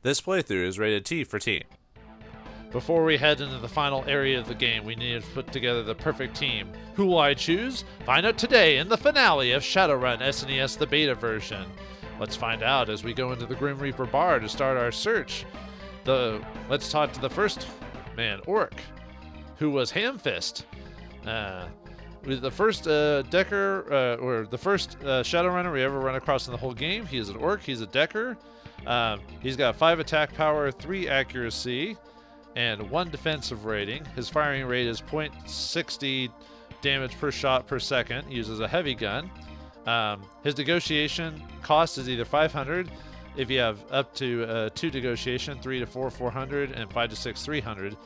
This playthrough is rated T for teen. Before we head into the final area of the game, we need to put together the perfect team. Who will I choose? Find out today in the finale of Shadowrun SNES, the beta version. Let's find out as we go into the Grim Reaper bar to start our search. Let's talk to the first orc, who was Hamfist. The first Decker, or the first Shadowrunner we ever run across in the whole game. He is an orc, he's a Decker. He's got 5 attack power, 3 accuracy, and 1 defensive rating. His firing rate is 0.60 damage per shot per second. He uses a heavy gun. His negotiation cost is either 500 if you have up to 2 negotiation, 3 to 4, 400, and 5 to 6, 300.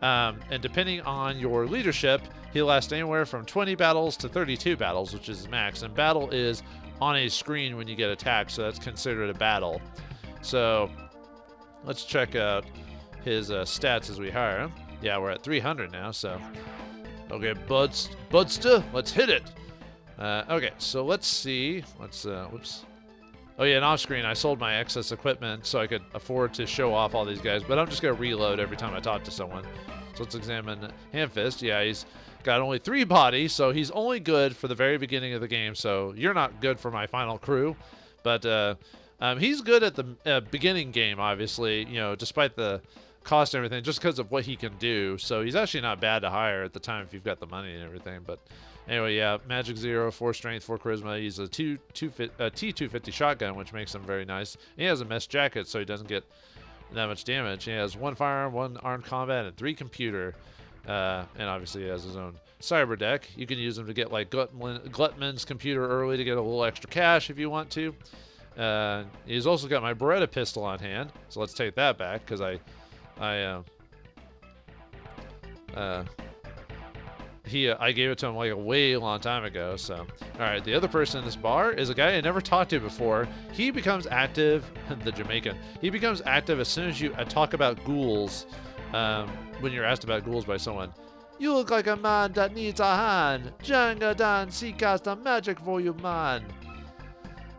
And depending on your leadership, he'll last anywhere from 20 battles to 32 battles, which is max. And battle is on a screen when you get attacked, so that's considered a battle. So let's check out his stats as we hire him. Yeah, we're at 300 now, so okay, Budster, let's hit it. Okay, so let's see. Whoops. Oh yeah, and off screen I sold my excess equipment so I could afford to show off all these guys, but I'm just gonna reload every time I talk to someone. So let's examine Hamfist. Yeah, he's got only 3 bodies, so he's only good for the very beginning of the game, so you're not good for my final crew. But he's good at the beginning game, obviously, you know, despite the cost and everything, just because of what he can do. So he's actually not bad to hire at the time if you've got the money and everything. But anyway, yeah, magic 0, 4 strength, 4 charisma. He's a T250 shotgun, which makes him very nice. He has a mesh jacket, so he doesn't get that much damage. He has 1 firearm, 1 armed combat, and 3 computer. And obviously he has his own cyber deck. You can use him to get like Glutman's computer early to get a little extra cash if you want to. He's also got my Beretta pistol on hand, so let's take that back because I gave it to him like a way long time ago. So, all right, the other person in this bar is a guy I never talked to before. He becomes active, the Jamaican. He becomes active as soon as you talk about ghouls. When you're asked about ghouls by someone. You look like a man that needs a hand. Jenga dance, he cast a magic for you, man.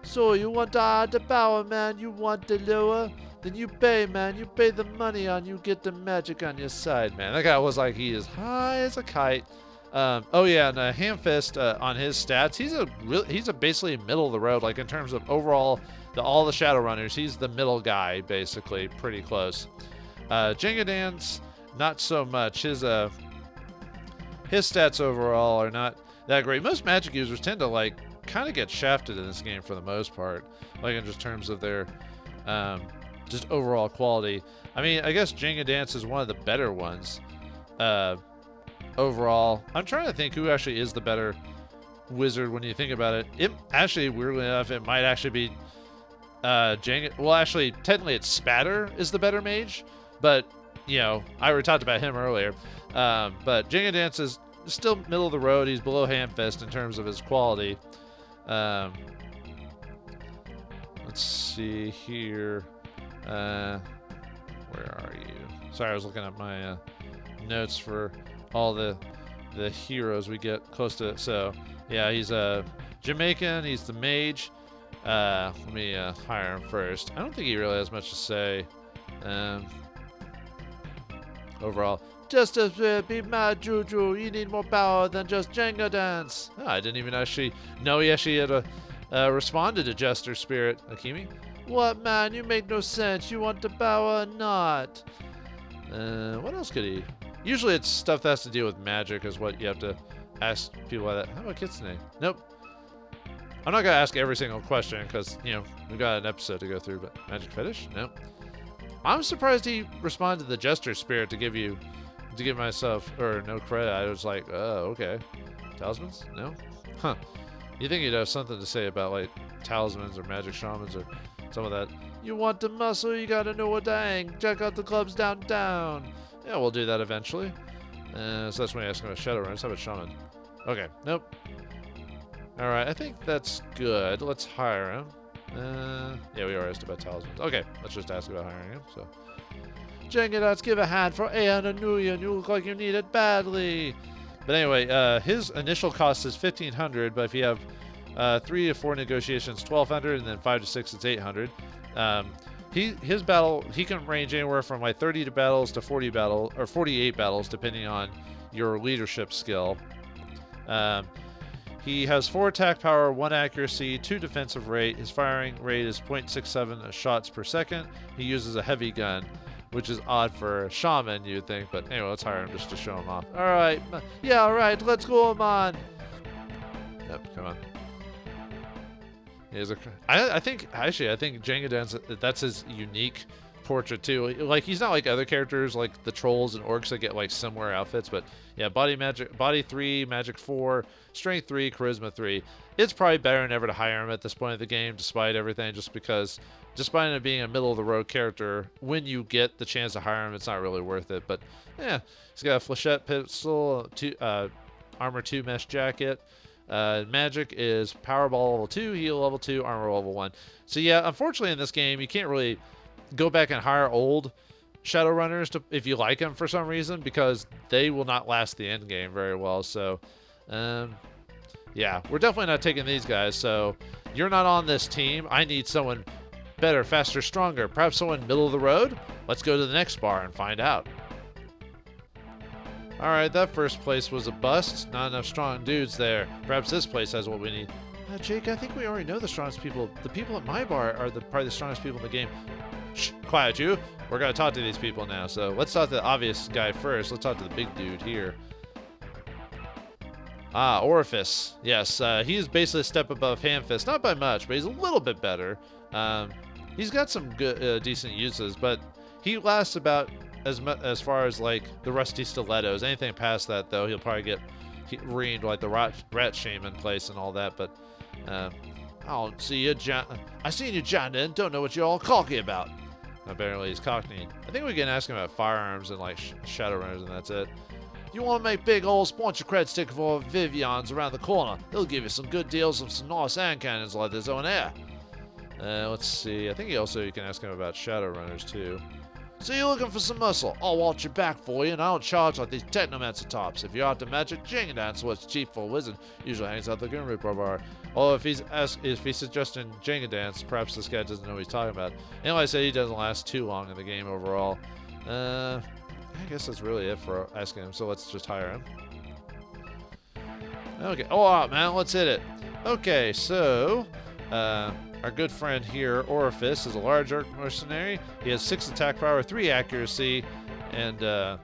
So you want to add the power, man? You want the lower? Then you pay, man. You pay the money and you get the magic on your side, man. That guy was like, he is high as a kite. Oh yeah, and Hamfist on his stats, he's a basically middle of the road, like in terms of overall all the Shadowrunners. He's the middle guy, basically, pretty close. Jenga Dance, not so much. His stats overall are not that great. Most magic users tend to like kind of get shafted in this game for the most part, like in just terms of their just overall quality. I mean, I guess Jenga Dance is one of the better ones overall. I'm trying to think who actually is the better wizard when you think about it. It actually, weirdly enough, it might actually be Jenga. Well, actually, technically, it's Spatter is the better mage, but you know, I already talked about him earlier. But Jenga Dance is still middle of the road. He's below Hamfist in terms of his quality. Let's see here. Where are you? Sorry, I was looking at my notes for all the heroes we get close to. So yeah, he's a Jamaican. He's the mage. Let me hire him first. I don't think he really has much to say. Overall, just to be mad, Juju, you need more power than just Jenga Dance. Oh, I didn't even actually know he actually had responded to Jester Spirit. Akimi? What, man? You make no sense. You want the power or not? What else could he? Usually it's stuff that has to deal with magic is what you have to ask people like that. How about Kitsune? Nope. I'm not going to ask every single question because, you know, we've got an episode to go through, but magic fetish? Nope. I'm surprised he responded to the Jester Spirit to give myself, or no credit. I was like, oh, okay. Talismans? No? Huh. You think he'd have something to say about, like, talismans or magic shamans or some of that. You want the muscle, you gotta know what to hang. Check out the clubs downtown. Yeah, we'll do that eventually. So that's when I ask about Shadowrunners. How about shaman? Okay, nope. Alright, I think that's good. Let's hire him. Yeah, we already asked about talismans. Okay, let's just ask about hiring him. So, Jenga, let's give a hand for Aeon and Nuyen. You look like you need it badly. But anyway, his initial cost is 1,500, but if you have 3 to 4 negotiations, 1,200, and then 5 to 6, it's 800. his battle, he can range anywhere from like 30 battles to 48 battles, depending on your leadership skill. He has 4 attack power, 1 accuracy, 2 defensive rate. His firing rate is 0.67 shots per second. He uses a heavy gun, which is odd for a shaman, you'd think. But anyway, let's hire him just to show him off. All right, yeah, all right, let's go, man. Yep, come on. I think Jenga Dance, that's his unique portrait too. Like, he's not like other characters like the trolls and orcs that get like similar outfits, but yeah, body 3, magic 4, strength 3, charisma 3. It's probably better than ever to hire him at this point of the game, despite everything, just because despite it being a middle of the road character, when you get the chance to hire him, it's not really worth it. But yeah, he's got a flechette pistol, armor 2 mesh jacket. Magic is Powerball level 2, heal level 2, armor level 1. So yeah, unfortunately in this game, you can't really go back and hire old Shadowrunners if you like them for some reason, because they will not last the end game very well. So, yeah, we're definitely not taking these guys. So you're not on this team. I need someone better, faster, stronger. Perhaps someone middle of the road? Let's go to the next bar and find out. Alright, that first place was a bust. Not enough strong dudes there. Perhaps this place has what we need. Jake, I think we already know the strongest people. The people at my bar are probably the strongest people in the game. Shh, quiet you. We're going to talk to these people now. So let's talk to the obvious guy first. Let's talk to the big dude here. Orifice. Yes, he's basically a step above Handfist. Not by much, but he's a little bit better. He's got some good, decent uses, but he lasts about as far as like the rusty stilettos. Anything past that, though, he'll probably get reamed like the rat shaman place and all that. But I don't see you, I seen you, John, and don't know what you're all cocky about. Apparently he's cockney. I think we can ask him about firearms and like Shadowrunners, and that's it. You want to make big old bunch of cred stick for Vivian's around the corner. They'll give you some good deals of some nice hand cannons like this on air. Let's see. I think you can ask him about Shadowrunners too. So you're looking for some muscle? I'll watch your back for you, and I don't charge like these technomancer tops. If you're after magic, Jenga Dance, what's cheap for a wizard, usually hangs out the Grim Reaper bar. Or if he's suggesting Jenga Dance, perhaps this guy doesn't know what he's talking about. And like I said, he doesn't last too long in the game overall. I guess that's really it for asking him, so let's just hire him. Okay, alright man, let's hit it. Okay, so our good friend here, Orifice, is a large orc mercenary. He has 6 attack power, 3 accuracy, and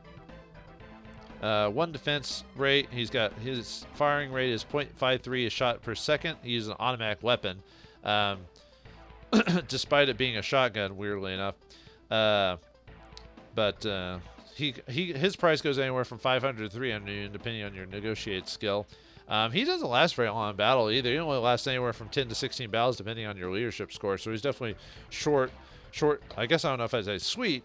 1 defense rate. He's got his firing rate is 0.53 a shot per second. He uses an automatic weapon, despite it being a shotgun, weirdly enough. His price goes anywhere from 500 to 300, depending on your negotiate skill. He doesn't last very long in battle either. He only lasts anywhere from 10 to 16 battles, depending on your leadership score. So he's definitely short. I guess I don't know if I'd say sweet,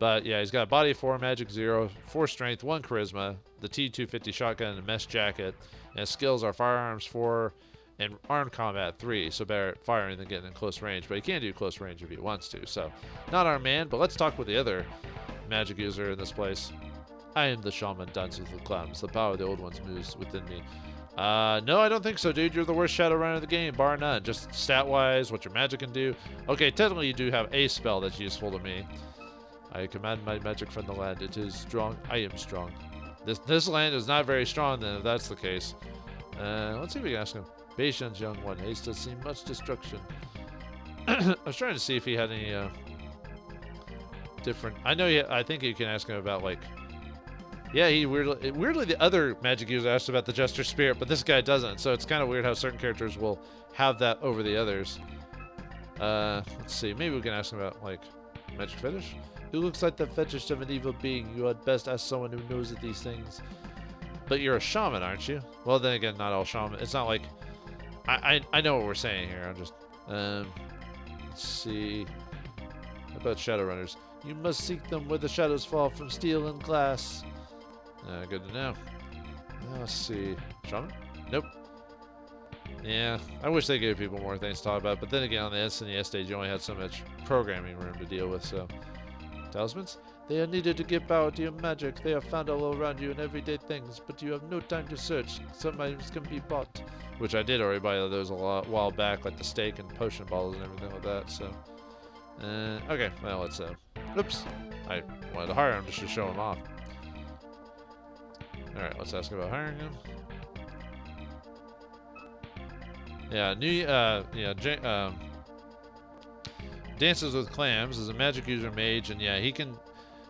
but yeah, he's got a body 4, magic 0, 4 strength, 1 charisma, the T250 shotgun, and a mesh jacket. And his skills are firearms 4 and armed combat 3. So better at firing than getting in close range. But he can do close range if he wants to. So not our man. But let's talk with the other magic user in this place. I am the shaman, dances with the clowns. The power of the old ones moves within me. No, I don't think so, dude. You're the worst Shadowrunner of the game, bar none. Just stat-wise, what your magic can do. Okay, technically you do have a spell that's useful to me. I command my magic from the land. It is strong. I am strong. This land is not very strong, then, if that's the case. Let's see if we can ask him. Patience, young one. Haste has seen much destruction. I was trying to see if he had any different... I think you can ask him about, like... Yeah, he weirdly the other magic user asked about the Jester Spirit, but this guy doesn't. So it's kind of weird how certain characters will have that over the others. Let's see. Maybe we can ask him about, like, magic fetish. Who looks like the fetish of an evil being? You had best ask someone who knows of these things. But you're a shaman, aren't you? Well, then again, not all shaman. It's not like... I know what we're saying here. I'm just... let's see. How about Shadowrunners? You must seek them where the shadows fall from steel and glass. Good to know. Let's see. Shaman? Nope. Yeah, I wish they gave people more things to talk about, but then again, on the SNES stage, you only had so much programming room to deal with, so... Talismans? They are needed to give power to your magic. They are found all around you in everyday things, but you have no time to search. Some items can be bought. Which I did already buy those a while back, like the steak and potion bottles and everything like that, so... Okay, well, let's, oops. I wanted to hire him just to show him off. Alright, let's ask about hiring him. Yeah, Dances with Clams is a magic user mage, and yeah,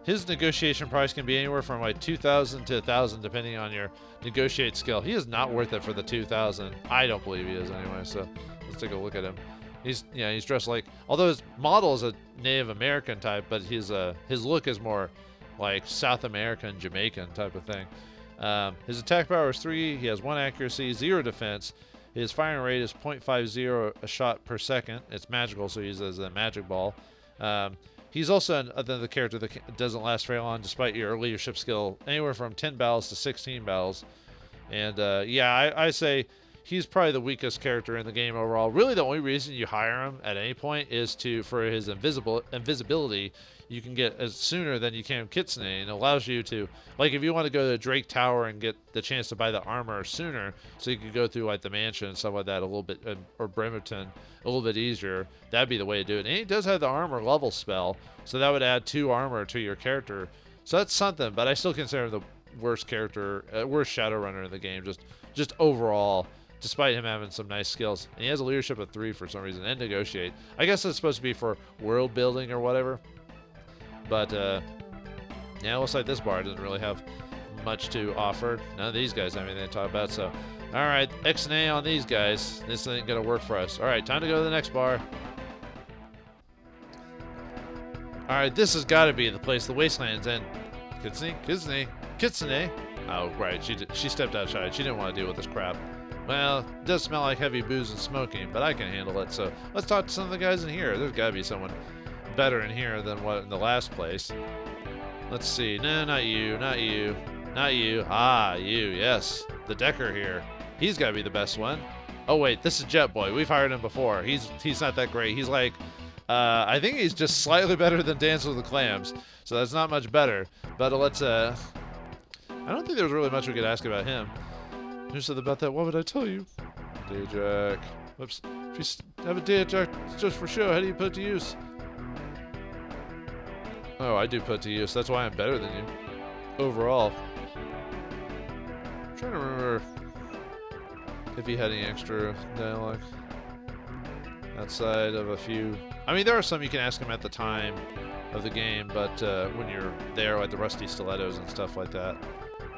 his negotiation price can be anywhere from like 2,000 to 1,000 depending on your negotiate skill. He is not worth it for the 2,000. I don't believe he is anyway, so let's take a look at him. He's dressed like, although his model is a Native American type, but his look is more like South American, Jamaican type of thing. His attack power is 3, he has 1 accuracy, 0 defense. His firing rate is 0.50 a shot per second. It's magical, so he uses a magic ball. He's also another character that doesn't last very long despite your leadership skill, anywhere from 10 battles to 16 battles. And yeah, I say he's probably the weakest character in the game overall. Really, the only reason you hire him at any point is for his invisibility. You can get as sooner than you can Kitsune, and it allows you to, like, if you want to go to Drake Tower and get the chance to buy the armor sooner, so you could go through like the mansion and stuff like that a little bit, or Bremerton a little bit easier. That'd be the way to do it. And he does have the armor level spell, so that would add 2 armor to your character. So that's something. But I still consider him the worst character, worst Shadowrunner in the game, just overall. Despite him having some nice skills, and he has a leadership of 3 for some reason, and negotiate. I guess it's supposed to be for world building or whatever. But, yeah, it looks like this bar doesn't really have much to offer. None of these guys have anything to talk about, so... Alright, X and A on these guys. This ain't gonna work for us. Alright, time to go to the next bar. Alright, this has got to be the place the Wasteland's in. Kitsune. Oh, right, she stepped outside. She didn't want to deal with this crap. Well, it does smell like heavy booze and smoking, but I can handle it, so let's talk to some of the guys in here. There's got to be someone better in here than what in the last place. Let's see. No, not you. Ah, you. Yes, the Decker here. He's got to be the best one. Oh wait, this is Jet Boy. We've hired him before. He's not that great. He's like, I think he's just slightly better than Dance with the Clams, so that's not much better. But let's I don't think there's really much we could ask about him. Who said about that? What would I tell you? Day Jack. Whoops. If you have a Day Jack just for show, how do you put it to use? Oh, I do put it to use. That's why I'm better than you. Overall. I'm trying to remember if he had any extra dialogue. Outside of a few... I mean, there are some you can ask him at the time of the game, but when you're there, like the Rusty Stilettos and stuff like that.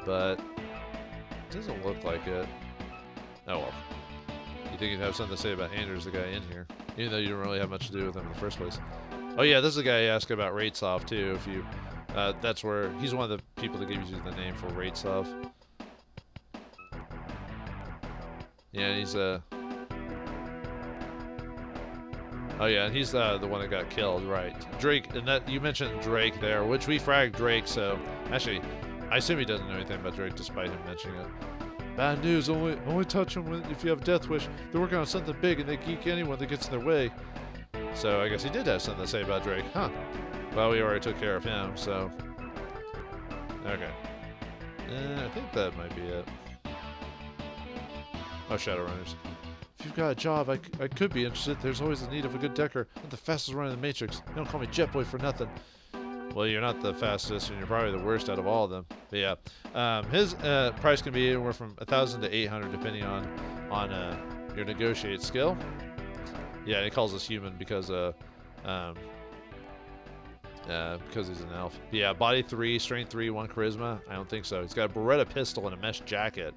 But... it doesn't look like it. Oh well. You think you'd have something to say about Anders, the guy in here, even though you didn't really have much to do with him in the first place. Oh yeah, this is the guy you asked about Raidsoft too. If you, that's where he's one of the people that gave you the name for Raidsoft. Yeah, he's oh yeah, and he's the one that got killed, right? Drake, and that you mentioned Drake there, which we fragged Drake. So actually, I assume he doesn't know anything about Drake, despite him mentioning it. Bad news, only touch him if you have Death Wish. They're working on something big, and they geek anyone that gets in their way. So I guess he did have something to say about Drake, huh? Well, we already took care of him, so... okay. I think that might be it. Oh, Shadowrunners. If you've got a job, I could be interested. There's always the need of a good decker. I'm the fastest runner in the Matrix. You don't call me Jet Boy for nothing. Well, you're not the fastest, and you're probably the worst out of all of them. But yeah, his price can be anywhere from 1,000 to 800, depending on your negotiate skill. Yeah, he calls us human because he's an elf. But yeah, body 3, strength 3, 1 charisma. I don't think so. He's got a Beretta pistol and a mesh jacket.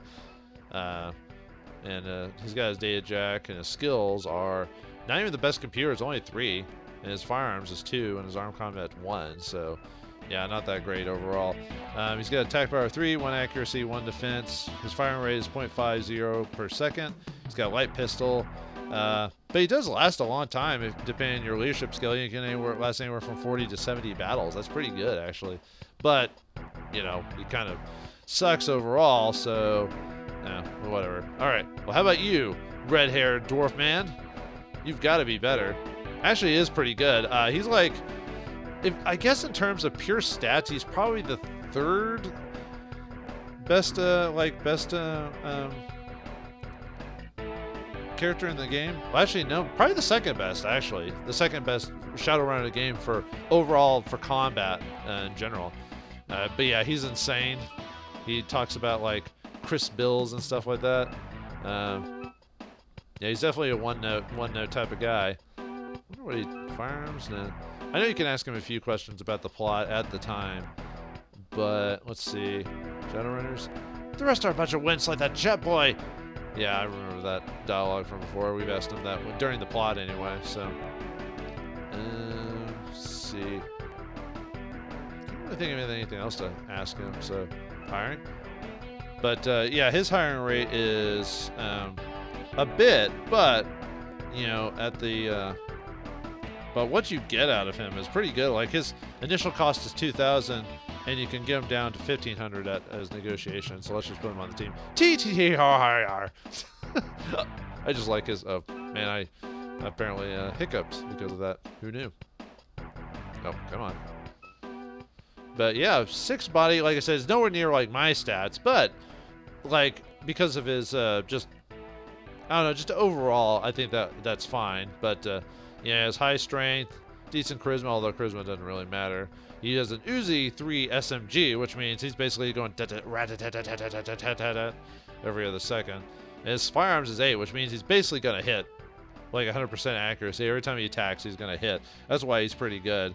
And he's got his data jack, and his skills are not even the best computer. It's only 3. And his firearms is 2, and his arm combat 1. So, yeah, not that great overall. He's got attack power 3, 1 accuracy, 1 defense. His firing rate is 0.50 per second. He's got a light pistol. But he does last a long time, depending on your leadership skill. You can last anywhere from 40 to 70 battles. That's pretty good, actually. But, you know, he kind of sucks overall, so, whatever. All right, well, how about you, red-haired dwarf man? You've got to be better. Actually, he is pretty good. He's like, I guess in terms of pure stats, he's probably the 3rd best, character in the game. Well, actually, no, probably the second best, actually. The second best Shadowrun in the game for overall for combat in general. But yeah, he's insane. He talks about like crisp bills and stuff like that. Yeah, he's definitely a one note type of guy. I wonder what he firearms? No. I know you can ask him a few questions about the plot at the time, but let's see. Shadowrunners. The rest are a bunch of wimps like that jet boy. Yeah, I remember that dialogue from before. We've asked him that during the plot anyway. So, let's see. Can't really think of anything else to ask him. So, hiring. But yeah, his hiring rate is a bit, but you know, at the but what you get out of him is pretty good. Like his initial cost is $2,000, and you can get him down to $1,500 as negotiation. So let's just put him on the team. TTR. I just like his. Oh man, I apparently hiccuped because of that. Who knew? Oh, come on. But yeah, 6 body. Like I said, it's nowhere near like my stats, but like because of his just. I don't know, just overall, I think that's fine. But yeah, his high strength, decent charisma, although charisma doesn't really matter. He has an Uzi 3 SMG, which means he's basically going every other second. And his firearms is 8, which means he's basically gonna hit, like 100% accuracy. Every time he attacks, he's gonna hit. That's why he's pretty good.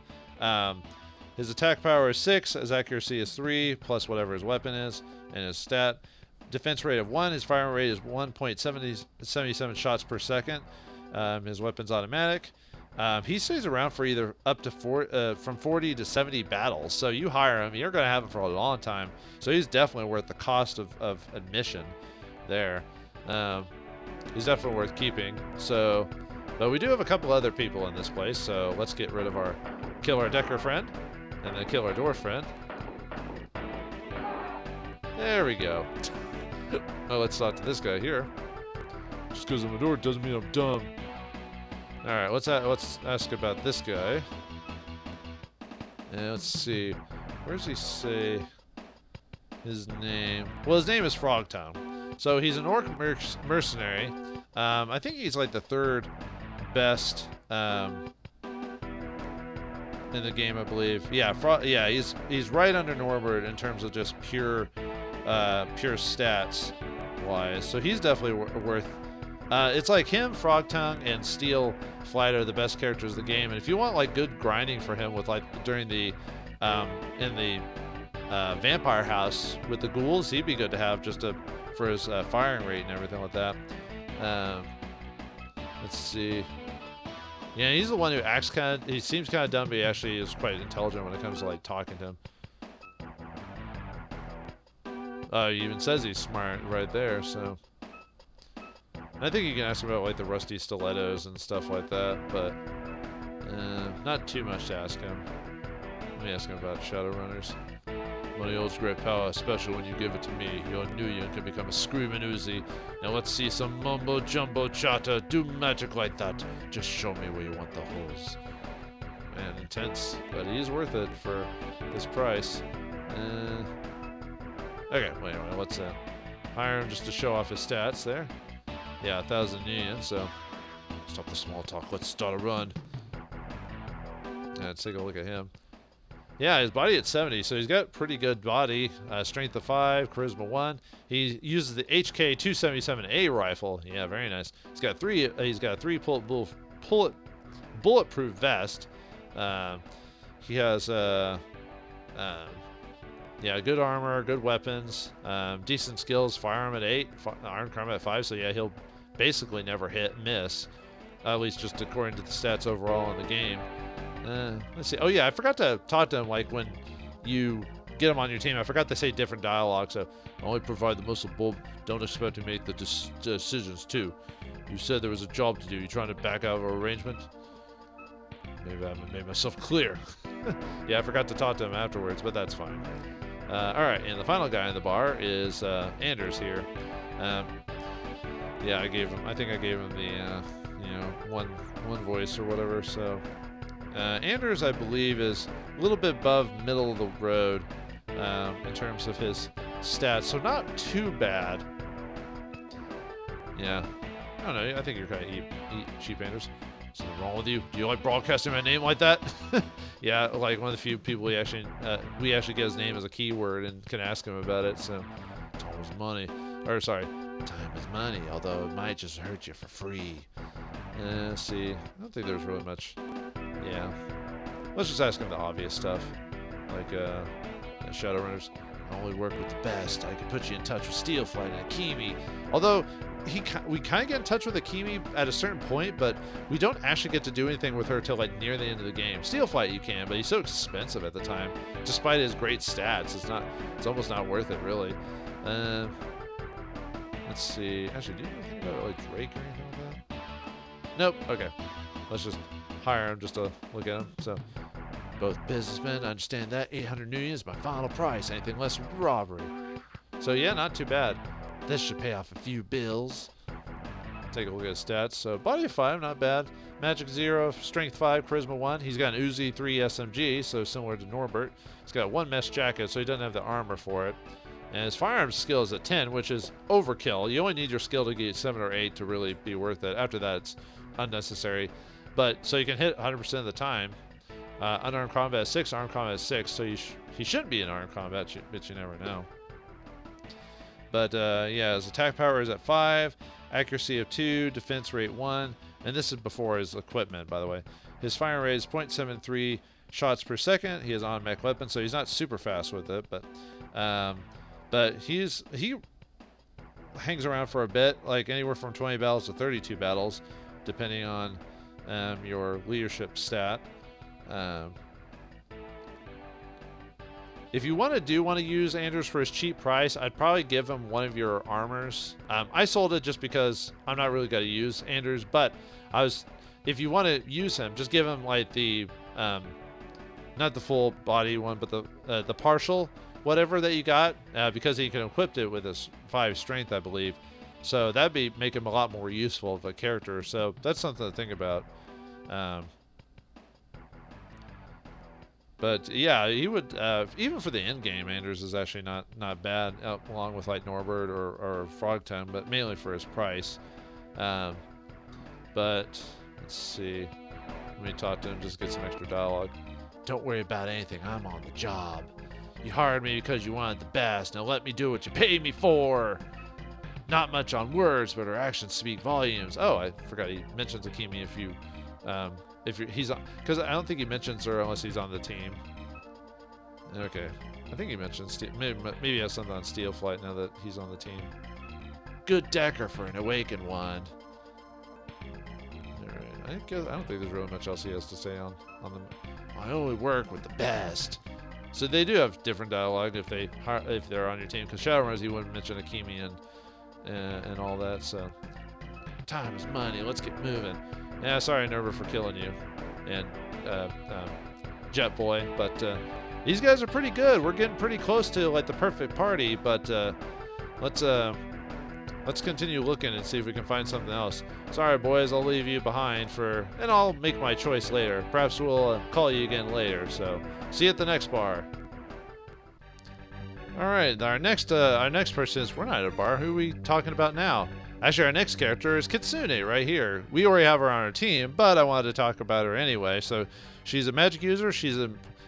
His attack power is 6, his accuracy is 3, plus whatever his weapon is, and his stat. Defense rate of 1. His firing rate is 1.77 shots per second. His weapon's automatic. He stays around for either up to from 40 to 70 battles. So you hire him, you're going to have him for a long time. So he's definitely worth the cost of admission there. He's definitely worth keeping. So, but we do have a couple other people in this place. So let's get rid of our Killer Decker friend and the Killer Dwarf friend. There we go. Oh, let's talk to this guy here. Just because I'm a dork doesn't mean I'm dumb. All right, let's ask about this guy. And let's see, where does he say his name? Well, his name is Frogtongue. So he's an orc mercenary. I think he's like the 3rd best in the game, I believe. Yeah, he's right under Norbert in terms of just pure stats wise, so he's definitely worth. It's like him, Frogtongue, and Steel Flight are the best characters of the game. And if you want like good grinding for him with like during the in the vampire house with the ghouls, he'd be good to have just for his firing rate and everything like that. Let's see. Yeah, he's the one who acts kind of. He seems kind of dumb, but he actually is quite intelligent when it comes to like talking to him. He even says he's smart right there, so. I think you can ask him about like the rusty stilettos and stuff like that, but not too much to ask him. Let me ask him about Shadowrunners. Money holds great power, especially when you give it to me. Your new young can become a screaming Uzi. Now let's see some mumbo jumbo chatter. Do magic like that. Just show me where you want the holes. Man, intense, but he's worth it for this price. Okay, wait, let's hire him just to show off his stats there. Yeah, 1,000 union, so stop the small talk. Let's start a run. Let's take a look at him. Yeah, his body at 70, so he's got pretty good body. Strength of 5, charisma 1. He uses the HK 277A rifle. Yeah, very nice. He's got a 3 bulletproof vest. He has yeah, good armor, good weapons, decent skills, firearm at 8, armed combat at 5, so yeah, he'll basically never miss, at least just according to the stats overall in the game. Let's see. Oh yeah, I forgot to talk to him like when you get him on your team. I forgot to say different dialogue, so only provide the muscle bulb. Don't expect to make the decisions too. You said there was a job to do. You trying to back out of our arrangement? Maybe I haven't made myself clear. Yeah, I forgot to talk to him afterwards, but that's fine. All right, and the final guy in the bar is Anders here. Yeah, I think I gave him the one voice or whatever. So Anders, I believe, is a little bit above middle of the road in terms of his stats, so not too bad. Yeah, I don't know. I think you're kind of eat cheap, Anders. Something wrong with you? Do you like broadcasting my name like that? Yeah, like one of the few people we actually get his name as a keyword and can ask him about it. So, time is money. Or sorry, time is money. Although it might just hurt you for free. Let's see. I don't think there's really much. Yeah. Let's just ask him the obvious stuff, like Shadowrunners. I only work with the best. I can put you in touch with Steelflight and Akemi. Although we kind of get in touch with Akemi at a certain point, but we don't actually get to do anything with her till like near the end of the game. Steelflight you can, but he's so expensive at the time. Despite his great stats, it's almost not worth it really. Let's see. Actually, do you know anything about like Drake or anything like that? Nope. Okay. Let's just hire him just to look at him. So, both businessmen, I understand that. 800 New is my final price. Anything less would be robbery. So yeah, not too bad. This should pay off a few bills. Take a look at his stats. So body of 5, not bad. Magic 0, strength 5, charisma 1. He's got an Uzi 3 SMG, so similar to Norbert. He's got 1 mesh jacket, so he doesn't have the armor for it. And his firearms skill is at 10, which is overkill. You only need your skill to get 7 or 8 to really be worth it. After that, it's unnecessary. But so you can hit 100% of the time. Unarmed combat 6, armed combat 6, so he shouldn't be in armed combat, but you never know. But yeah, his attack power is at 5, accuracy of 2, defense rate 1, and this is before his equipment, by the way. His firing rate is 0.73 shots per second. He has on-mech weapon, so he's not super fast with it, but he hangs around for a bit, like anywhere from 20 battles to 32 battles, depending on your leadership stat. If you want to use Anders for his cheap price, I'd probably give him one of your armors. I sold it just because I'm not really going to use Anders, but if you want to use him, just give him like the not the full body one, but the partial whatever that you got, because he can equip it with his 5 strength, I believe. So that'd make him a lot more useful of a character. So that's something to think about. But yeah, he would even for the end game, Anders is actually not bad, along with like Norbert or Frogtongue, but mainly for his price. But let's see, let me talk to him, just get some extra dialogue. Don't worry about anything. I'm on the job. You hired me because you wanted the best. Now let me do what you paid me for. Not much on words, but our actions speak volumes. Oh, I forgot he mentions Akemi if he's on, because I don't think he mentions her unless he's on the team. Okay, I think he mentions maybe he has something on Steelflight now that he's on the team. Good decker for an awakened one. All right, I don't think there's really much else he has to say on them. I only work with the best. So they do have different dialogue if they're on your team. Because Shadowrunners, he wouldn't mention Akemi and all that. So time is money. Let's get moving. Yeah, sorry, Norbert, for killing you, and Jet Boy, but these guys are pretty good. We're getting pretty close to like the perfect party, but let's continue looking and see if we can find something else. Sorry, boys, I'll leave you behind and I'll make my choice later. Perhaps we'll call you again later. So see you at the next bar. All right, our next person is, we're not at a bar. Who are we talking about now? Actually, our next character is Kitsune right here. We already have her on our team, but I wanted to talk about her anyway. So she's a magic user. She's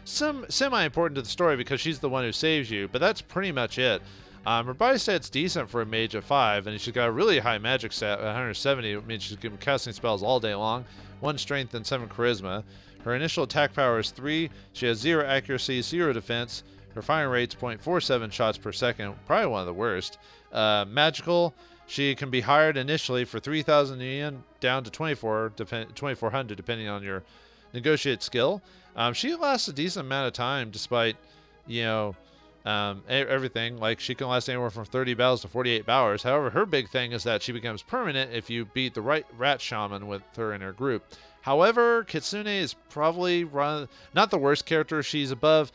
semi-important to the story because she's the one who saves you, but that's pretty much it. Her body stat's decent for a mage of 5, and she's got a really high magic stat, 170. It means she's casting spells all day long. 1 strength and 7 charisma. Her initial attack power is 3. She has 0 accuracy, 0 defense. Her firing rate's 0.47 shots per second. Probably one of the worst. Magical. She can be hired initially for 3,000 yen down to 2,400 depending on your negotiate skill. She lasts a decent amount of time despite, everything. Like, she can last anywhere from 30 battles to 48 hours. However, her big thing is that she becomes permanent if you beat the right rat shaman with her in her group. However, Kitsune is probably not the worst character. She's above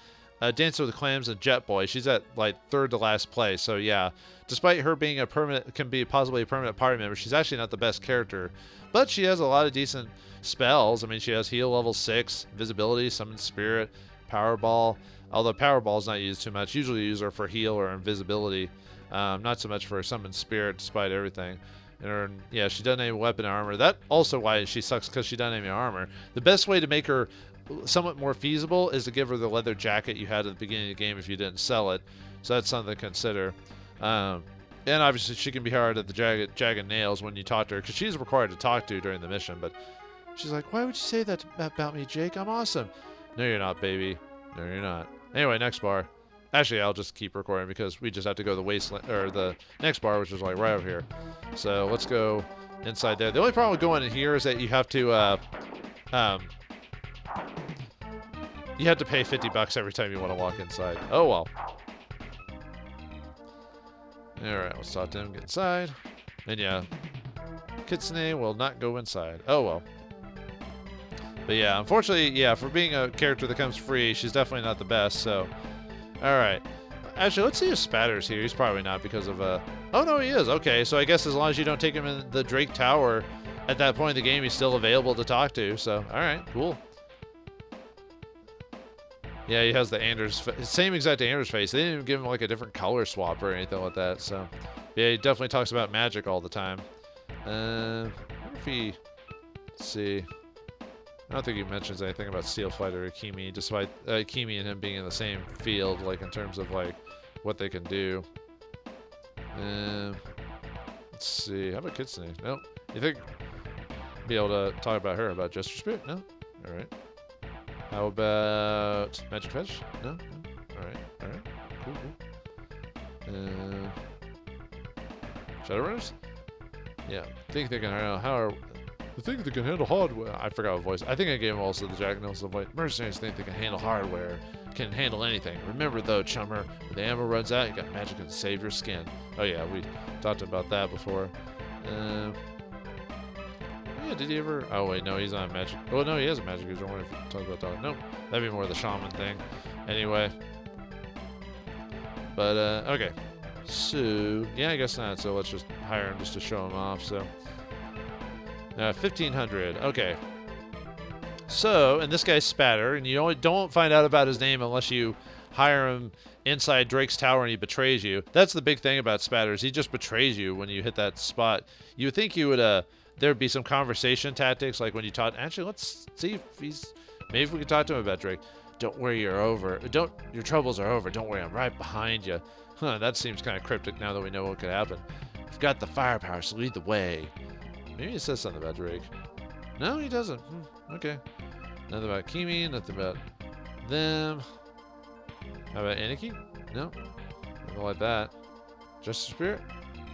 Dancer with the Clams and Jet Boy. She's at like 3rd to last place. So yeah, despite her being possibly a permanent party member, she's actually not the best character. But she has a lot of decent spells. I mean, she has heal level 6, invisibility, summon spirit, powerball. Although powerball is not used too much. Usually use her for heal or invisibility. Not so much for summon spirit, despite everything. And yeah, she doesn't have any weapon armor. That also why she sucks, because she doesn't have any armor. The best way to make her somewhat more feasible is to give her the leather jacket you had at the beginning of the game if you didn't sell it. So that's something to consider. And obviously she can be hard at the jagged nails when you talk to her, because she's required to talk to you during the mission. But she's like, why would you say that about me, Jake? I'm awesome. No, you're not, baby. No, you're not. Anyway, next bar. Actually, I'll just keep recording because we just have to go to the wasteland, or the next bar, which is like right over here. So let's go inside there. The only problem with going in here is that you have to pay $50 every time you want to walk inside. Oh well. Alright, let's talk to him, get inside. And yeah, Kitsune will not go inside. Oh well. But yeah, unfortunately, yeah, for being a character that comes free, she's definitely not the best, so. Alright. Actually, let's see if Spatter's here. He's probably not because of, oh no, he is. Okay, so I guess as long as you don't take him in the Drake Tower, at that point in the game, he's still available to talk to, so. Alright, cool. Yeah, he has the Anders, same exact Anders face. They didn't even give him like a different color swap or anything like that. So, yeah, he definitely talks about magic all the time. I wonder if he, let's see. I don't think he mentions anything about Steel Fighter or Kimi, despite Kimi and him being in the same field, like in terms of like what they can do. Let's see. How about Kitsune? Nope. You think be able to talk about her about Gesture Spirit? No. All right. How about Magic Fetch? No? No? Alright, alright. Cool, cool. Shadowrunners? Yeah. Think they can handle hardware. I forgot what voice. I think I gave him also the Jack Nicholson voice. Mercenaries think they can handle hardware. Can handle anything. Remember though, chummer, when the ammo runs out, you got magic to save your skin. Oh yeah, we talked about that before. Yeah, did he ever? Oh wait, no, he's not a magic. Oh no, he is a magic user. I wonder if you talk about that. Nope, that'd be more the shaman thing. Anyway, but okay. So yeah, I guess not. So let's just hire him just to show him off. So 1500. Okay. So and this guy's Spatter, and you don't find out about his name unless you hire him inside Drake's tower and he betrays you. That's the big thing about Spatters. He just betrays you when you hit that spot. You would think you would there'd be some conversation tactics, like when you talk. Actually, let's see if maybe if we could talk to him about Drake. Don't worry, you're over. Your troubles are over. Don't worry, I'm right behind you. Huh, that seems kind of cryptic now that we know what could happen. You've got the firepower, so lead the way. Maybe he says something about Drake. No, he doesn't. Okay. Nothing about Kimi, nothing about them. How about Aniki? No. Nothing like that. Justice Spirit?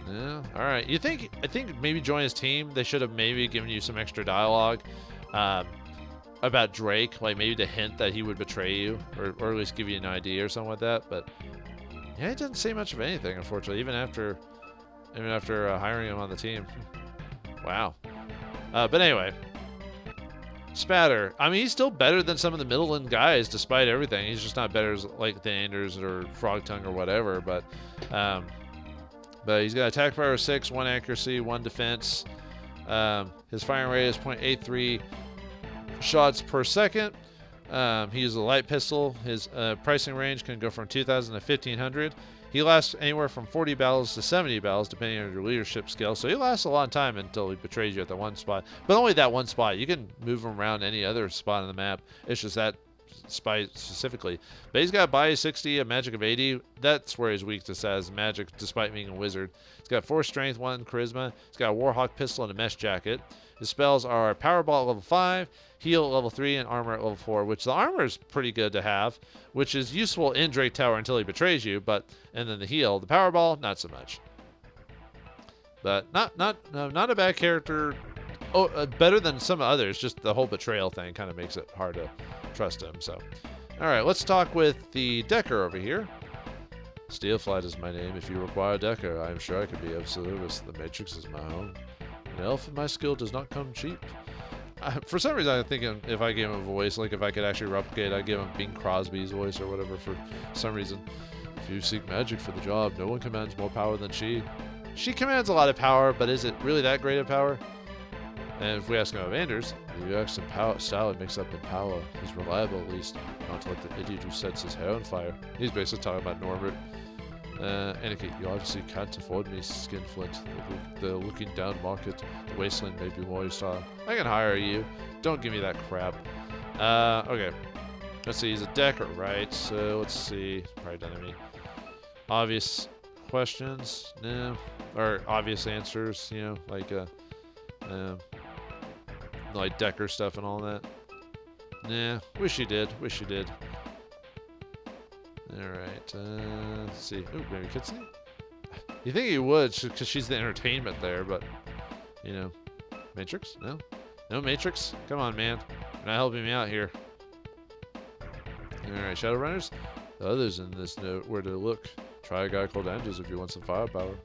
No. All right. I think maybe join his team. They should have maybe given you some extra dialogue about Drake, like maybe the hint that he would betray you, or at least give you an idea or something like that. But yeah, he didn't say much of anything, unfortunately. Even after hiring him on the team. Wow. But anyway, Spatter. I mean, he's still better than some of the middle-end guys, despite everything. He's just not better as like the Anders or Frog Tongue or whatever. But he's got attack power 6, 1 accuracy, 1 defense. His firing rate is 0.83 shots per second. He uses a light pistol. His pricing range can go from 2,000 to 1,500. He lasts anywhere from 40 battles to 70 battles, depending on your leadership skill. So he lasts a long time until he betrays you at the one spot. But only that one spot. You can move him around any other spot on the map. It's just that spot specifically. But he's got body 60, a magic of 80. That's where his weakness is magic, despite being a wizard. He's got 4 strength, 1 charisma. He's got a Warhawk pistol and a mesh jacket. His spells are Powerball at level 5, Heal at level 3, and Armor at level 4, which the armor is pretty good to have, which is useful in Drake Tower until he betrays you, and then the Heal. The Powerball, not so much. But not a bad character. Oh, better than some others. Just the whole betrayal thing kind of makes it hard to trust him. So, all right, let's talk with the Decker over here. Steelflight is my name. If you require Decker, I am sure I can be of service. The Matrix is my home. An elf in my skill does not come cheap. For some reason, I'm thinking if I gave him a voice, like if I could actually replicate, I'd give him Bing Crosby's voice or whatever for some reason. If you seek magic for the job, no one commands more power than she. She commands a lot of power, but is it really that great of power? And if we ask him about Anders, you ask him power style and mix up in power. He's reliable at least, not like the idiot who sets his hair on fire. He's basically talking about Norbert. Anakin, you obviously can't afford me, Skinflint. The looking down market, the wasteland may be more your style. I can hire you. Don't give me that crap. Okay. Let's see, he's a decker, right? So let's see. Probably done me. Obvious questions? No. Or obvious answers, you know, like decker stuff and all that. Nah, wish you did. Wish you did. Alright, let's see. Ooh, maybe Kitsune? You think he would, because she's the entertainment there, but, you know. Matrix? No? No Matrix? Come on, man. You're not helping me out here. Alright, Shadowrunners? The others in this note where to look. Try a guy called Andrews if you want some firepower.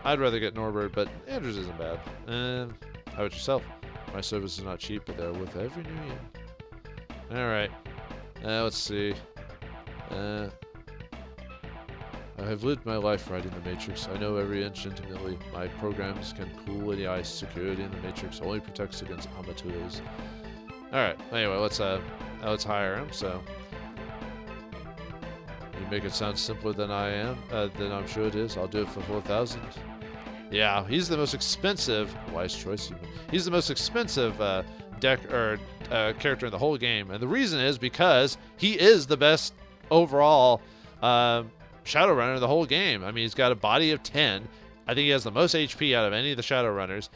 I'd rather get Norbert, but Andrews isn't bad. How about yourself? My service is not cheap, but they're worth every new year. Alright. Let's see. I have lived my life riding the Matrix. I know every inch intimately. My programs can cool any ice. Security in the Matrix only protects against amateurs. Alright, anyway, let's hire him, so. You make it sound simpler than I am, than I'm sure it is. I'll do it for 4,000. Yeah, he's the most expensive. Wise choice, even. He's the most expensive character in the whole game, and the reason is because he is the best overall Shadowrunner in the whole game. I mean, he's got a body of 10. I think he has the most HP out of any of the Shadowrunners.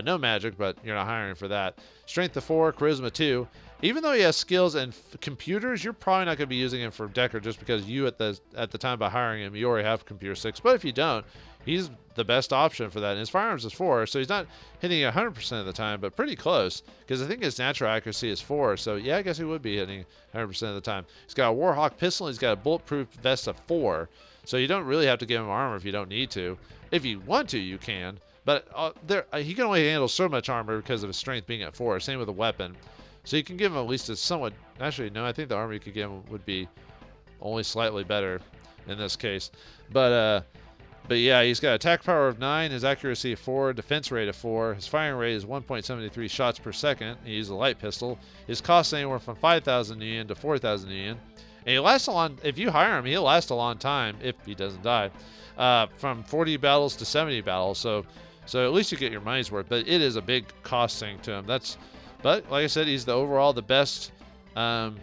No magic, but you're not hiring for that. Strength of 4, Charisma 2. Even though he has skills and computers, you're probably not going to be using him for Decker just because you, at the time by hiring him, you already have computer 6. But if you don't, he's the best option for that. And his firearms is 4, so he's not hitting 100% of the time, but pretty close. Because I think his natural accuracy is 4, so yeah, I guess he would be hitting 100% of the time. He's got a Warhawk pistol, and he's got a bulletproof vest of 4. So you don't really have to give him armor if you don't need to. If you want to, you can. But he can only handle so much armor because of his strength being at 4. Same with a weapon. So you can give him at least a somewhat... Actually, no, I think the armor you could give him would be only slightly better in this case. But yeah, he's got attack power of 9, his accuracy of 4, defense rate of 4. His firing rate is 1.73 shots per second. He uses a light pistol. His cost anywhere from 5,000 yen to 4,000 yen. And he lasts a long... If you hire him, he'll last a long time if he doesn't die. From 40 battles to 70 battles. So at least you get your money's worth. But it is a big cost thing to him. But like I said, he's the overall the best person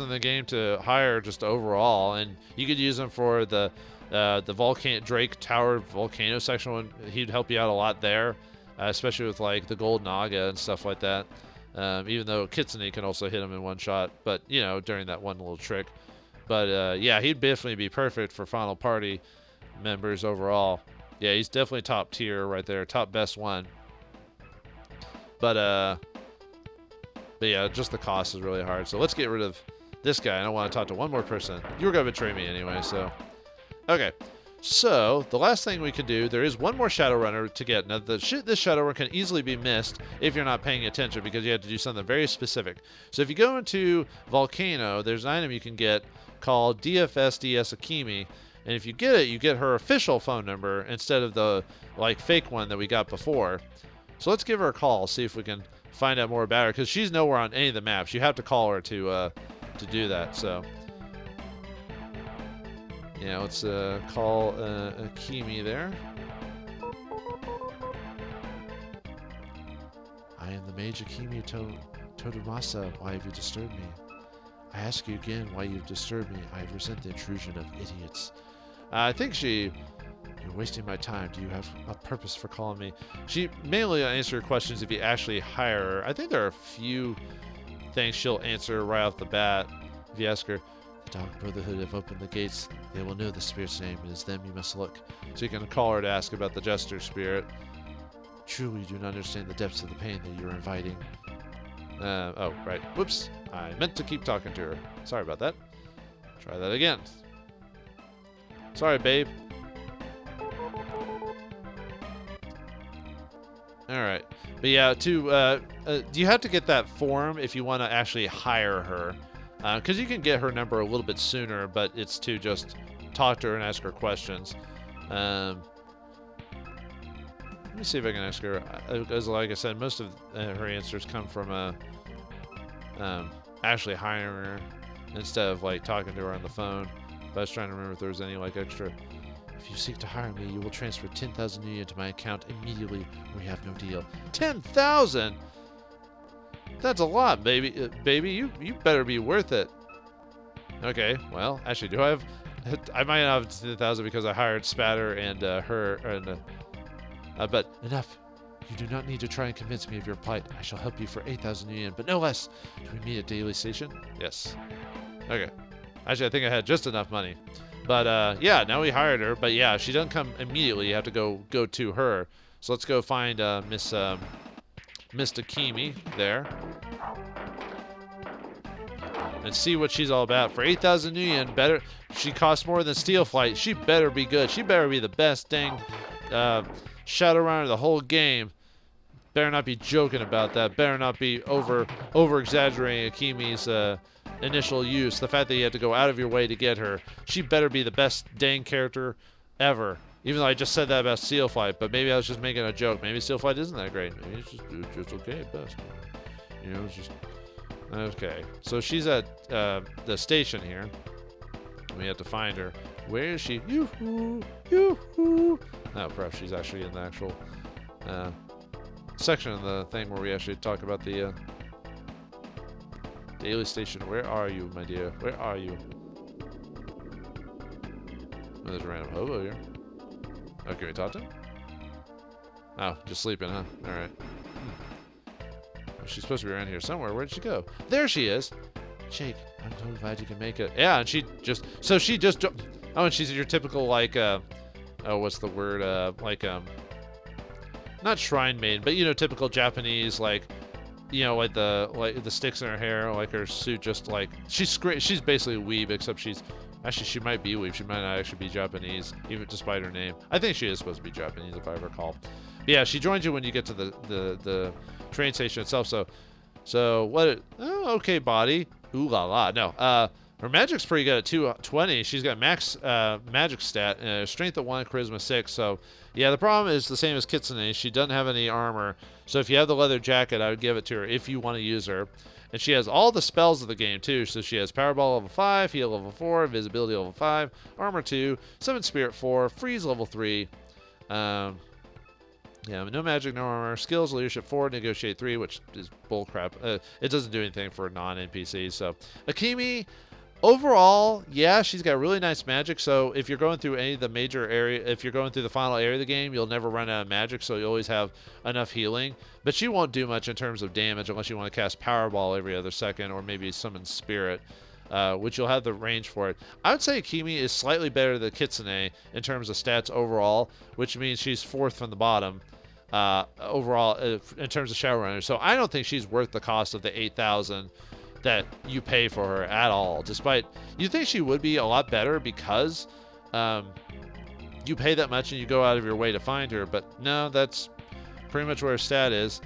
in the game to hire just overall, and you could use him for the Drake Tower volcano section one. He'd help you out a lot there, especially with like the Gold Naga and stuff like that. Even though Kitsune can also hit him in one shot, but you know, during that one little trick. But yeah, he'd definitely be perfect for Final Party members overall. Yeah, he's definitely top tier right there, top best one. But yeah, just the cost is really hard. So let's get rid of this guy. I don't want to talk to one more person. You were going to betray me anyway, so. Okay. So, the last thing we can do, there is one more Shadowrunner to get. Now, this Shadowrunner can easily be missed if you're not paying attention because you have to do something very specific. So, if you go into Volcano, there's an item you can get called DFSDS Akimi. And if you get it, you get her official phone number instead of the, like, fake one that we got before. So let's give her a call, see if we can find out more about her, because she's nowhere on any of the maps. You have to call her to do that. So yeah, let's call Akimi there. I am the Mage Akimi Todomasa. Why have you disturbed me? I ask you again why you've disturbed me. I resent the intrusion of idiots. I think you're wasting my time. Do you have a purpose for calling me? She mainly answer your questions if you actually hire her. I think there are a few things she'll answer right off the bat if you ask her. The Dark Brotherhood have opened the gates. They will know the spirit's name. It is them you must look. So you can call her to ask about the Jester spirit. Truly, you do not understand the depths of the pain that you're inviting. Oh, right. Whoops. I meant to keep talking to her. Sorry about that. Try that again. Sorry, babe. Alright. But yeah, you have to get that form if you want to actually hire her. Because you can get her number a little bit sooner, but it's to just talk to her and ask her questions. Let me see if I can ask her. As like I said, most of her answers come from actually hiring her instead of like talking to her on the phone. But I was trying to remember if there was any like extra. If you seek to hire me, you will transfer 10,000 yen to my account immediately. We have no deal. 10,000? That's a lot, baby. Baby, you better be worth it. Okay, well, actually, do I have... I might not have 10,000 because I hired Spatter and her, and but enough. You do not need to try and convince me of your plight. I shall help you for 8,000 yen, but no less. Do we meet at Daily Station? Yes. Okay. Actually, I think I had just enough money. But yeah, now we hired her. But yeah, she doesn't come immediately. You have to go to her. So let's go find Miss Akemi there. And see what she's all about. For 8,000 yen, better. She costs more than Steel Flight. She better be good. She better be the best dang Shadowrunner of the whole game. Better not be joking about that. Better not be over exaggerating Akemi's initial use. The fact that you have to go out of your way to get her. She better be the best dang character ever. Even though I just said that about Steel Flight, but maybe I was just making a joke. Maybe Steel Flight isn't that great. Maybe it's just okay at best. You know, it's just. Okay, so she's at the station here. We have to find her. Where is she? Yoo-hoo! Yoo-hoo! Oh, perhaps she's actually in the actual section of the thing where we actually talk about the Daily Station. Where are you, my dear? Where are you? Oh, there's a random hobo here. Oh, can we talk to him? Oh, just sleeping, huh? Alright. She's supposed to be around here somewhere. Where'd she go? There she is. Jake, I'm so glad you can make it. Yeah, and she just... So she just... Oh, and she's your typical, like, oh, what's the word? Like, not shrine maiden, but, you know, typical Japanese, like, you know, like the sticks in her hair, like her suit just, like... She's great. She's basically a weeb, except she's... Actually, she might be a weeb. She might not actually be Japanese, even despite her name. I think she is supposed to be Japanese, if I recall. But yeah, she joins you when you get to the train station itself. So what? Oh, okay, body. Ooh la la. No. Her magic's pretty good at 220. She's got max magic stat, strength at 1, charisma 6. So yeah, the problem is the same as Kitsune. She doesn't have any armor. So if you have the leather jacket, I would give it to her if you want to use her. And she has all the spells of the game, too. So she has Powerball level 5, Heal level 4, Invisibility level 5, Armor 2, Summon Spirit 4, Freeze level 3. Yeah, no magic, no armor. Skills, Leadership 4, Negotiate 3, which is bullcrap. It doesn't do anything for non-NPCs. So Akemi, overall, yeah, she's got really nice magic. So if you're going through any of the major area, if you're going through the final area of the game, you'll never run out of magic. So you always have enough healing. But she won't do much in terms of damage unless you want to cast Powerball every other second or maybe Summon Spirit, which you'll have the range for it. I would say Akemi is slightly better than Kitsune in terms of stats overall, which means she's 4th from the bottom overall in terms of Shadowrunners. So I don't think she's worth the cost of the 8,000 that you pay for her at all. Despite you think she would be a lot better because you pay that much and you go out of your way to find her. But no, that's pretty much where her stat is.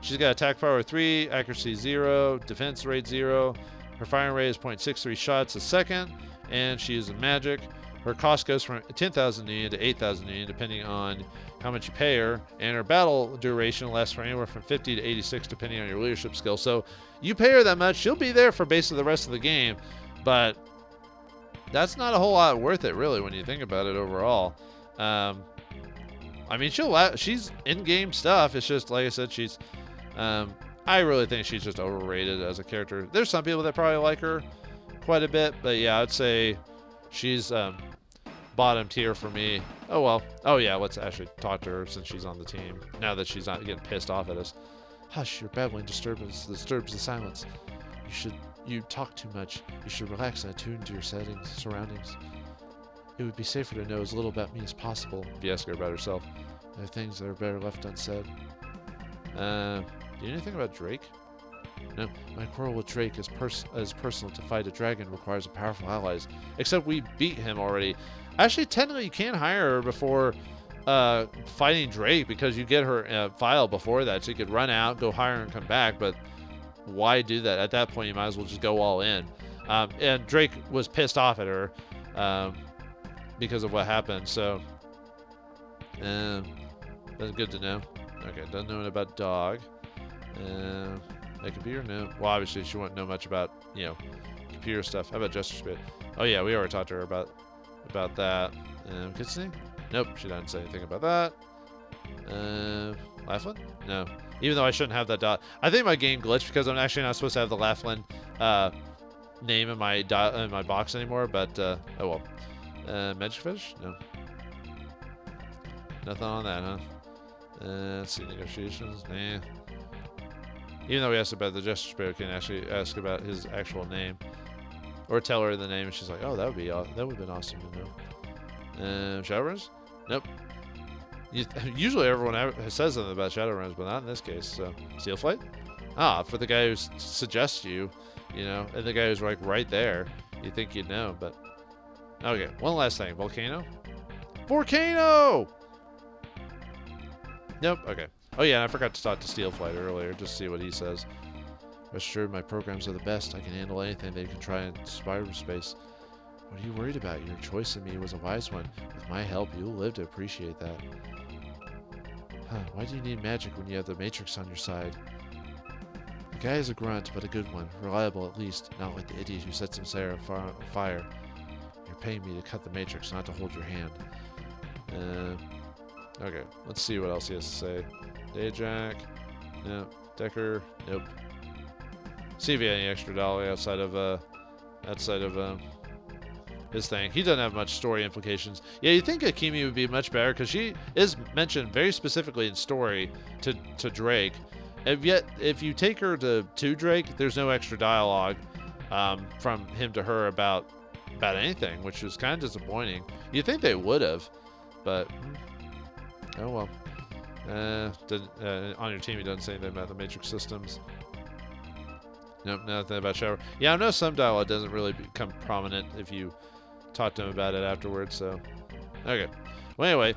She's got attack power 3, accuracy 0, defense rate 0. Her firing rate is 0.63 shots a second, and she uses magic. Her cost goes from 10,000 yen to 8,000 yen, depending on how much you pay her. And her battle duration lasts for anywhere from 50 to 86, depending on your leadership skill. So you pay her that much, she'll be there for basically the rest of the game. But that's not a whole lot worth it, really, when you think about it overall. I mean, she's in-game stuff. It's just, like I said, she's... I really think she's just overrated as a character. There's some people that probably like her quite a bit. But yeah, I'd say she's bottom tier for me. Oh, well. Oh, yeah, let's actually talk to her since she's on the team. Now that she's not getting pissed off at us. Hush, your babbling disturbs the silence. You talk too much. You should relax and attune to your surroundings. It would be safer to know as little about me as possible. If you ask her about herself. There are things that are better left unsaid. Do you know anything about Drake? No, my quarrel with Drake is personal. To fight a dragon requires powerful allies. Except we beat him already. Actually, technically, you can't hire her before fighting Drake because you get her file before that. So you could run out, go hire her, and come back. But why do that? At that point, you might as well just go all in. And Drake was pissed off at her because of what happened. So that's good to know. Okay, doesn't know about dog. That could be her no. Well, obviously she wouldn't know much about, you know, computer stuff. How about gesture speed? Oh yeah, we already talked to her about that. Kitsune? Nope, she didn't say anything about that. Laughlin? No. Even though I shouldn't have that dot. I think my game glitched because I'm actually not supposed to have the Laughlin name in my box anymore, but oh well. Magic Fish? No. Nothing on that, huh? Let's see, negotiations? Nah. Even though we asked about the gesture spirit, we can actually ask about his actual name. Or tell her the name, and she's like, oh, that would have been awesome to know. Shadowrunners? Nope. Usually everyone says something about Shadowrunners, but not in this case. So, Steel Flight? Ah, for the guy who suggests you, and the guy who's like right there, you think you'd know, but... Okay, one last thing. Volcano? Volcano! Nope, okay. Oh yeah, and I forgot to talk to Steel Flight earlier, just to see what he says. Rest assured my programs are the best. I can handle anything they can try in cyberspace. What are you worried about? Your choice of me was a wise one. With my help, you'll live to appreciate that. Huh, why do you need magic when you have the Matrix on your side? The guy is a grunt, but a good one. Reliable at least, not like the idiot who sets himself on fire. You're paying me to cut the Matrix, not to hold your hand. Okay, let's see what else he has to say. Dayjack. No. Decker. Nope. See if he had any extra dollar outside of his thing. He doesn't have much story implications. Yeah, you'd think Akemi would be much better because she is mentioned very specifically in story to Drake. And yet, if you take her to Drake, there's no extra dialogue from him to her about anything, which is kind of disappointing. You'd think they would have, but oh well. On your team, he doesn't say anything about the Matrix systems. Nope, nothing about Shower. Yeah, I know some dialogue doesn't really become prominent if you talk to him about it afterwards, so... Okay. Well, anyway,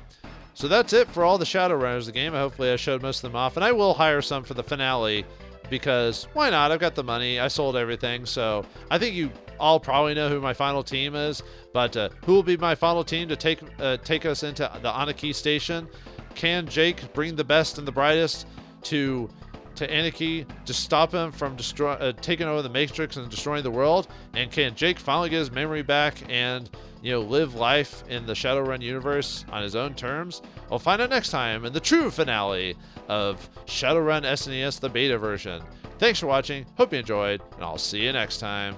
so that's it for all the Shadowrunners of the game. Hopefully I showed most of them off, and I will hire some for the finale, because why not? I've got the money. I sold everything, so I think you all probably know who my final team is, but who will be my final team to take us into the Anarchy station? Can Jake bring the best and the brightest to Anarchy to stop him from taking over the Matrix and destroying the world? And can Jake finally get his memory back and live life in the Shadowrun universe on his own terms? We'll find out next time in the true finale of Shadowrun SNES, the beta version. Thanks for watching. Hope you enjoyed, and I'll see you next time.